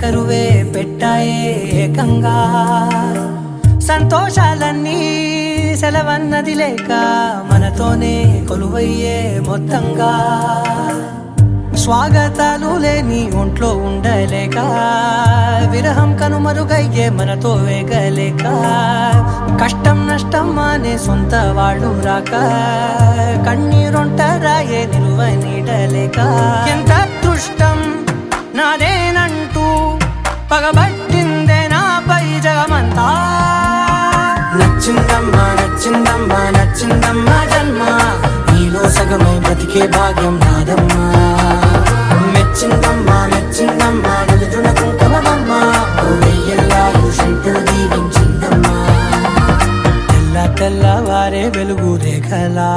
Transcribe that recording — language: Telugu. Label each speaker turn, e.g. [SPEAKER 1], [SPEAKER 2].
[SPEAKER 1] కరువే పెట్టాయే ఏకంగా సంతోషాలన్నీ సెలవన్నది లేక మనతోనే కొలువయ్యే మొత్తంగా స్వాగతాలు లేని ఒంట్లో ఉండలేక విరహం కనుమరుగయ్యే మనతో వేగలేక కష్టం నష్టం అనే సొంత వాళ్ళు రాక కన్నీరొంటరాయే నిలువ నీడలేక ఎంత అదృష్టం నాదేనంటూ పగబట్టిందే నాపై జగమంతా నచ్చిందమ్మా నచ్చిందమ్మా నచ్చిందమ్మా జన్మ నీలో సగమై బ్రతికే భాగ్యం నాదమ్మా మెచ్చిందమ్మా మెచ్చిందమ్మా నలుదున కుంకుమమ్మా వెయ్యల్లా శంకరు దీవించిందమ్మా తెల్లవారే వెలుగు రేఖలా